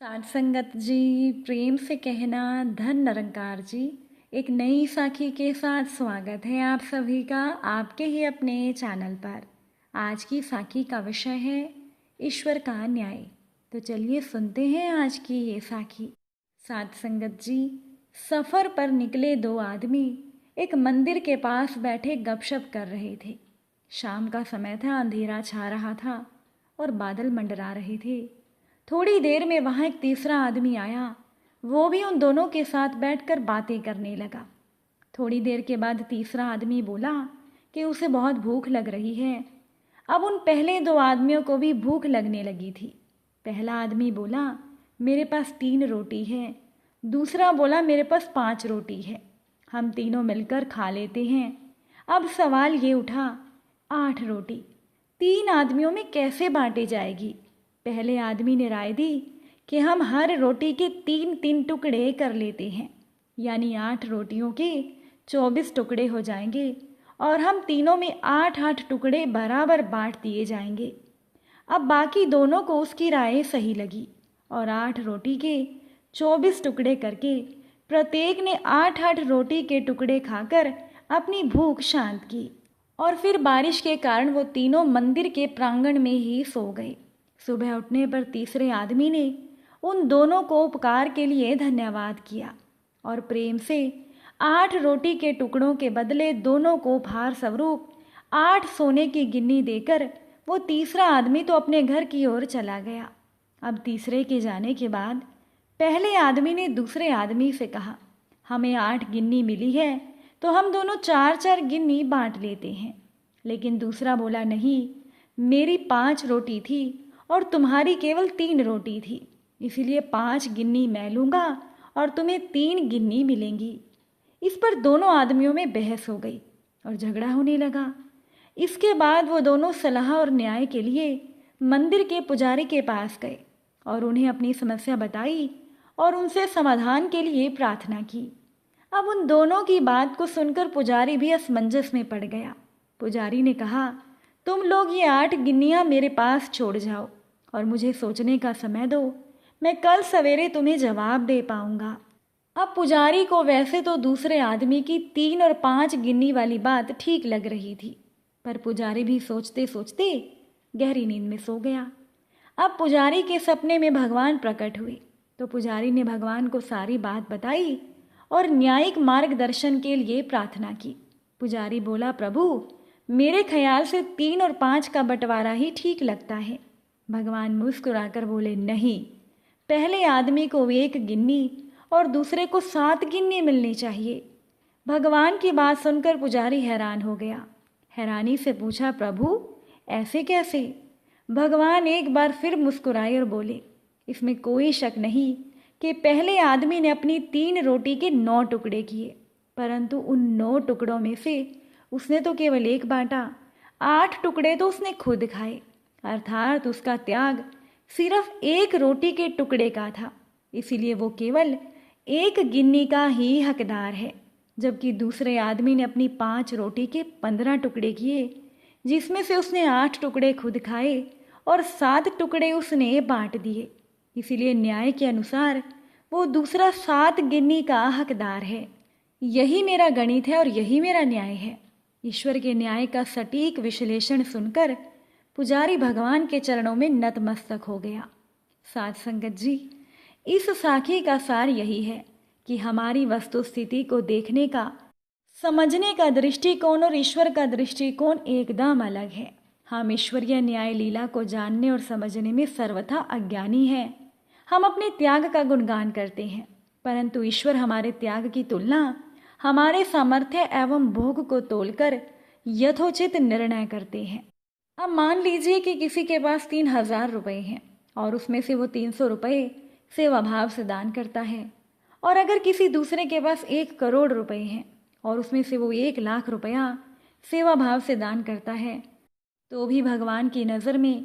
साध संगत जी, प्रेम से कहना धन निरंकार जी। एक नई साखी के साथ स्वागत है आप सभी का आपके ही अपने चैनल पर। आज की साखी का विषय है ईश्वर का न्याय। तो चलिए सुनते हैं आज की ये साखी। साध संगत जी, सफ़र पर निकले दो आदमी एक मंदिर के पास बैठे गपशप कर रहे थे। शाम का समय था, अंधेरा छा रहा था और बादल मंडरा रहे थे। थोड़ी देर में वहाँ एक तीसरा आदमी आया। वो भी उन दोनों के साथ बैठकर बातें करने लगा। थोड़ी देर के बाद तीसरा आदमी बोला कि उसे बहुत भूख लग रही है। अब उन पहले दो आदमियों को भी भूख लगने लगी थी। पहला आदमी बोला, मेरे पास 3 रोटी है। दूसरा बोला, मेरे पास 5 रोटी है, हम तीनों मिलकर खा लेते हैं। अब सवाल ये उठा, 8 रोटी 3 आदमियों में कैसे बांटी जाएगी? पहले आदमी ने राय दी कि हम हर रोटी के 3-3 टुकड़े कर लेते हैं, यानी 8 रोटियों के 24 टुकड़े हो जाएंगे और हम तीनों में 8-8 टुकड़े बराबर बांट दिए जाएंगे। अब बाकी दोनों को उसकी राय सही लगी और 8 रोटी के 24 टुकड़े करके प्रत्येक ने 8-8 रोटी के टुकड़े खाकर अपनी भूख शांत की। और फिर बारिश के कारण वो तीनों मंदिर के प्रांगण में ही सो गए। सुबह उठने पर तीसरे आदमी ने उन दोनों को उपकार के लिए धन्यवाद किया और प्रेम से 8 रोटी के टुकड़ों के बदले दोनों को उपहार स्वरूप 8 सोने की गिन्नी देकर वो तीसरा आदमी तो अपने घर की ओर चला गया। अब तीसरे के जाने के बाद पहले आदमी ने दूसरे आदमी से कहा, हमें 8 गिन्नी मिली है तो हम दोनों 4-4 गिन्नी बांट लेते हैं। लेकिन दूसरा बोला, नहीं, मेरी 5 रोटी थी और तुम्हारी केवल 3 रोटी थी, इसीलिए 5 गिन्नी मैं लूँगा और तुम्हें 3 गिन्नी मिलेंगी। इस पर दोनों आदमियों में बहस हो गई और झगड़ा होने लगा। इसके बाद वो दोनों सलाह और न्याय के लिए मंदिर के पुजारी के पास गए और उन्हें अपनी समस्या बताई और उनसे समाधान के लिए प्रार्थना की। अब उन दोनों की बात को सुनकर पुजारी भी असमंजस में पड़ गया। पुजारी ने कहा, तुम लोग ये 8 गिन्नियाँ मेरे पास छोड़ जाओ और मुझे सोचने का समय दो, मैं कल सवेरे तुम्हें जवाब दे पाऊंगा। अब पुजारी को वैसे तो दूसरे आदमी की 3 और 5 गिन्नी वाली बात ठीक लग रही थी, पर पुजारी भी सोचते सोचते गहरी नींद में सो गया। अब पुजारी के सपने में भगवान प्रकट हुए तो पुजारी ने भगवान को सारी बात बताई और न्यायिक मार्गदर्शन के लिए प्रार्थना की। पुजारी बोला, प्रभु, मेरे ख्याल से 3 और 5 का बंटवारा ही ठीक लगता है। भगवान मुस्कुराकर बोले, नहीं, पहले आदमी को 1 गिन्नी और दूसरे को 7 गिन्नी मिलनी चाहिए। भगवान की बात सुनकर पुजारी हैरान हो गया। हैरानी से पूछा, प्रभु, ऐसे कैसे? भगवान एक बार फिर मुस्कुराए और बोले, इसमें कोई शक नहीं कि पहले आदमी ने अपनी 3 रोटी के 9 टुकड़े किए, परंतु उन 9 टुकड़ों में से उसने तो केवल 1 बांटा। 8 टुकड़े तो उसने खुद खाए, अर्थात उसका त्याग सिर्फ 1 रोटी के टुकड़े का था, इसीलिए वो केवल 1 गिन्नी का ही हकदार है। जबकि दूसरे आदमी ने अपनी 5 रोटी के 15 टुकड़े किए, जिसमें से उसने 8 टुकड़े खुद खाए और 7 टुकड़े उसने बांट दिए, इसीलिए न्याय के अनुसार वो दूसरा 7 गिन्नी का हकदार है। यही मेरा गणित है और यही मेरा न्याय है। ईश्वर के न्याय का सटीक विश्लेषण सुनकर पुजारी भगवान के चरणों में नतमस्तक हो गया। साध संगत जी, इस साखी का सार यही है कि हमारी वस्तु स्थिति को देखने का, समझने का दृष्टिकोण और ईश्वर का दृष्टिकोण एकदम अलग है। हम ईश्वरीय न्याय लीला को जानने और समझने में सर्वथा अज्ञानी हैं। हम अपने त्याग का गुणगान करते हैं, परंतु ईश्वर हमारे त्याग की तुलना हमारे सामर्थ्य एवं भोग को तोलकर यथोचित निर्णय करते हैं। अब मान लीजिए कि किसी के पास 3,000 रुपये हैं और उसमें से वो 300 रुपये सेवा भाव से दान करता है, और अगर किसी दूसरे के पास 1 करोड़ रुपए हैं और उसमें से वो 1 लाख रुपया सेवा भाव से दान करता है, तो भी भगवान की नज़र में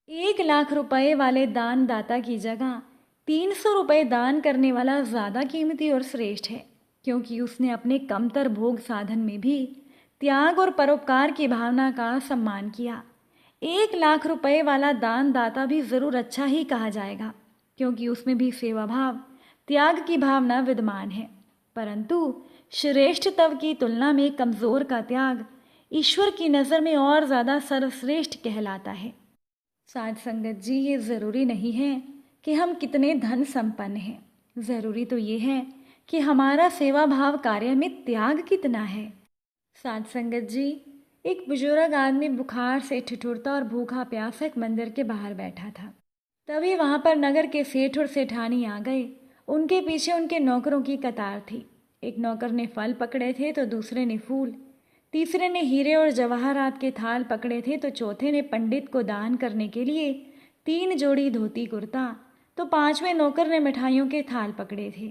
1 लाख रुपए वाले दान दाता की जगह 300 रुपये दान करने वाला ज़्यादा कीमती और श्रेष्ठ है, क्योंकि उसने अपने कमतर भोग साधन में भी त्याग और परोपकार की भावना का सम्मान किया। 1 लाख रुपए वाला दान दाता भी ज़रूर अच्छा ही कहा जाएगा, क्योंकि उसमें भी सेवा भाव, त्याग की भावना विद्यमान है। परंतु श्रेष्ठ तव की तुलना में कमज़ोर का त्याग ईश्वर की नज़र में और ज़्यादा सर्वश्रेष्ठ कहलाता है। साध संगत जी, ये ज़रूरी नहीं है कि हम कितने धन संपन्न हैं, ज़रूरी तो ये है कि हमारा सेवा भाव कार्य में त्याग कितना है। साध संगत जी, एक बुजुर्ग आदमी बुखार से ठिठुरता और भूखा प्यासा मंदिर के बाहर बैठा था। तभी वहाँ पर नगर के सेठ और सेठानी आ गए। उनके पीछे उनके नौकरों की कतार थी। एक नौकर ने फल पकड़े थे तो दूसरे ने फूल, तीसरे ने हीरे और जवाहरात के थाल पकड़े थे तो चौथे ने पंडित को दान करने के लिए 3 जोड़ी धोती कुर्ता, तो 5वें नौकर ने मिठाइयों के थाल पकड़े थे।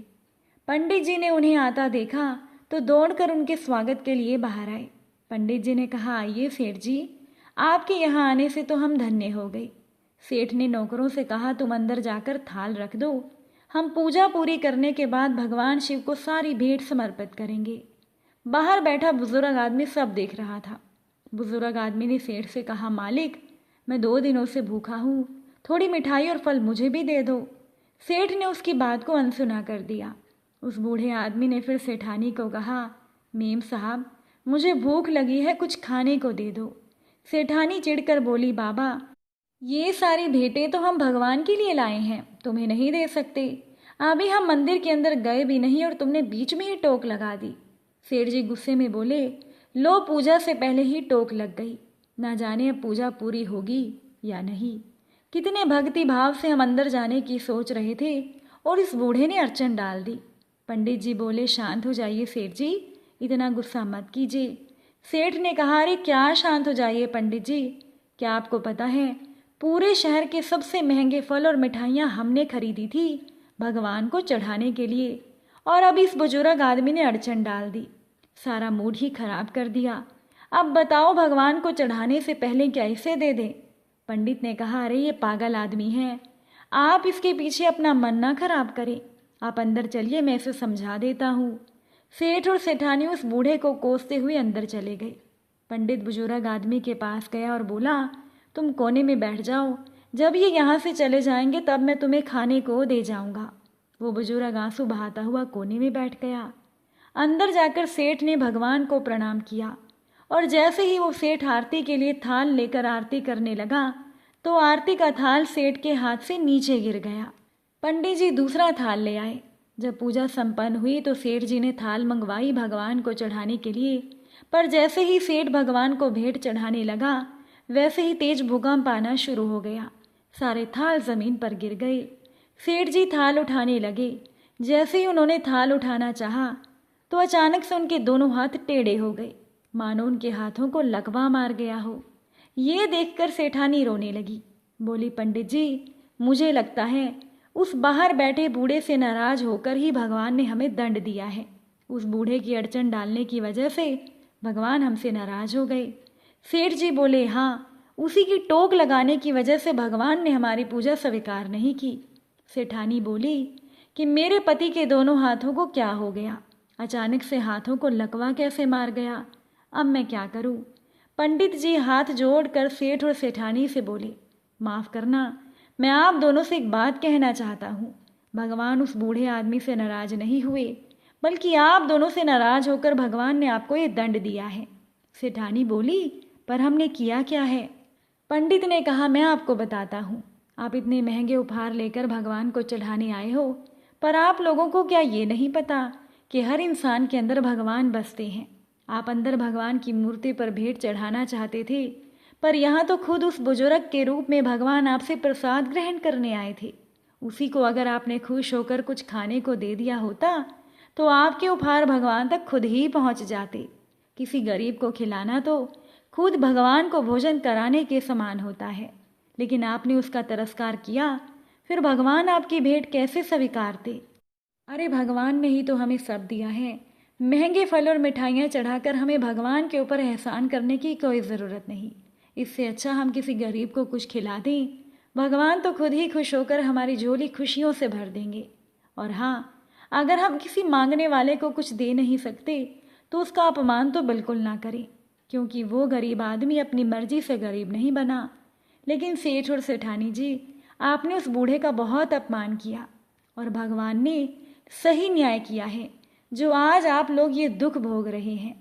पंडित जी ने उन्हें आता देखा तो दौड़कर उनके स्वागत के लिए बाहर आए। पंडित जी ने कहा, आइए सेठ जी, आपके यहाँ आने से तो हम धन्य हो गए। सेठ ने नौकरों से कहा, तुम अंदर जाकर थाल रख दो, हम पूजा पूरी करने के बाद भगवान शिव को सारी भेंट समर्पित करेंगे। बाहर बैठा बुजुर्ग आदमी सब देख रहा था। बुजुर्ग आदमी ने सेठ से कहा, मालिक, मैं 2 दिनों से भूखा हूँ, थोड़ी मिठाई और फल मुझे भी दे दो। सेठ ने उसकी बात को अनसुना कर दिया। उस बूढ़े आदमी ने फिर सेठानी को कहा, मेम साहब, मुझे भूख लगी है, कुछ खाने को दे दो। सेठानी चिढ़कर बोली, बाबा, ये सारी भेंटें तो हम भगवान के लिए लाए हैं, तुम्हें नहीं दे सकते। अभी हम मंदिर के अंदर गए भी नहीं और तुमने बीच में ही टोक लगा दी। सेठ जी गुस्से में बोले, लो, पूजा से पहले ही टोक लग गई, ना जाने अब पूजा पूरी होगी या नहीं। कितने भक्ति भाव से हम अंदर जाने की सोच रहे थे और इस बूढ़े ने अड़चन डाल दी। पंडित जी बोले, शांत हो जाइए सेठ जी, इतना गुस्सा मत कीजिए। सेठ ने कहा, अरे क्या शांत हो जाइए पंडित जी, क्या आपको पता है पूरे शहर के सबसे महंगे फल और मिठाइयाँ हमने खरीदी थी भगवान को चढ़ाने के लिए, और अब इस बुजुर्ग आदमी ने अड़चन डाल दी, सारा मूड ही खराब कर दिया। अब बताओ, भगवान को चढ़ाने से पहले क्या इसे दे दें? पंडित ने कहा, अरे ये पागल आदमी है, आप इसके पीछे अपना मन ना खराब करें, आप अंदर चलिए, मैं इसे समझा देता हूँ। सेठ और सेठानी उस बूढ़े को कोसते हुए अंदर चले गए। पंडित बुजुर्ग आदमी के पास गया और बोला, तुम कोने में बैठ जाओ, जब ये यहाँ से चले जाएंगे तब मैं तुम्हें खाने को दे जाऊँगा। वो बुजुर्ग आंसू बहाता हुआ कोने में बैठ गया। अंदर जाकर सेठ ने भगवान को प्रणाम किया और जैसे ही वो सेठ आरती के लिए थाल लेकर आरती करने लगा तो आरती का थाल सेठ के हाथ से नीचे गिर गया। पंडित जी दूसरा थाल ले आए। जब पूजा संपन्न हुई तो सेठ जी ने थाल मंगवाई भगवान को चढ़ाने के लिए, पर जैसे ही सेठ भगवान को भेंट चढ़ाने लगा वैसे ही तेज भूकंप आना शुरू हो गया। सारे थाल जमीन पर गिर गए। सेठ जी थाल उठाने लगे। जैसे ही उन्होंने थाल उठाना चाहा तो अचानक से उनके दोनों हाथ टेढ़े हो गए, मानो उनके हाथों को लकवा मार गया हो। ये देखकर सेठानी रोने लगी। बोली, पंडित जी, मुझे लगता है उस बाहर बैठे बूढ़े से नाराज होकर ही भगवान ने हमें दंड दिया है। उस बूढ़े की अड़चन डालने की वजह से भगवान हमसे नाराज हो गए। सेठ जी बोले, हाँ, उसी की टोक लगाने की वजह से भगवान ने हमारी पूजा स्वीकार नहीं की। सेठानी बोली कि मेरे पति के दोनों हाथों को क्या हो गया, अचानक से हाथों को लकवा कैसे मार गया, अब मैं क्या करूं? पंडित जी हाथ जोड़कर सेठ और सेठानी से बोले, माफ़ करना, मैं आप दोनों से एक बात कहना चाहता हूँ। भगवान उस बूढ़े आदमी से नाराज नहीं हुए, बल्कि आप दोनों से नाराज होकर भगवान ने आपको ये दंड दिया है। सेठानी बोली, पर हमने किया क्या है? पंडित ने कहा, मैं आपको बताता हूँ। आप इतने महंगे उपहार लेकर भगवान को चढ़ाने आए हो, पर आप लोगों को क्या ये नहीं पता कि हर इंसान के अंदर भगवान बसते हैं। आप अंदर भगवान की मूर्ति पर भेंट चढ़ाना चाहते थे, पर यहाँ तो खुद उस बुजुर्ग के रूप में भगवान आपसे प्रसाद ग्रहण करने आए थे। उसी को अगर आपने खुश होकर कुछ खाने को दे दिया होता तो आपके उपहार भगवान तक खुद ही पहुँच जाते। किसी गरीब को खिलाना तो खुद भगवान को भोजन कराने के समान होता है, लेकिन आपने उसका तिरस्कार किया, फिर भगवान आपकी भेंट कैसे स्वीकारते? अरे भगवान ने ही तो हमें सब दिया है। महंगे फल और मिठाइयाँ चढ़ाकर हमें भगवान के ऊपर एहसान करने की कोई ज़रूरत नहीं। इससे अच्छा हम किसी गरीब को कुछ खिला दें, भगवान तो खुद ही खुश होकर हमारी झोली खुशियों से भर देंगे। और हाँ, अगर हम किसी मांगने वाले को कुछ दे नहीं सकते तो उसका अपमान तो बिल्कुल ना करें, क्योंकि वो गरीब आदमी अपनी मर्जी से गरीब नहीं बना। लेकिन सेठ और सेठानी जी, आपने उस बूढ़े का बहुत अपमान किया और भगवान ने सही न्याय किया है, जो आज आप लोग ये दुख भोग रहे हैं।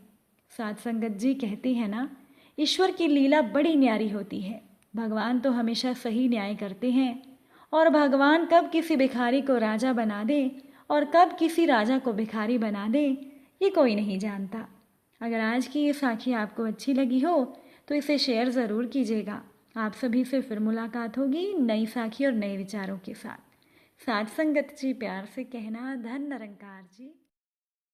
साध संगत जी कहती है ना, ईश्वर की लीला बड़ी न्यारी होती है। भगवान तो हमेशा सही न्याय करते हैं और भगवान कब किसी भिखारी को राजा बना दे और कब किसी राजा को भिखारी बना दे, ये कोई नहीं जानता। अगर आज की ये साखी आपको अच्छी लगी हो तो इसे शेयर ज़रूर कीजिएगा। आप सभी से फिर मुलाकात होगी नई साखी और नए विचारों के साथ। साध संगत जी प्यार से कहना, धन निरंकार जी।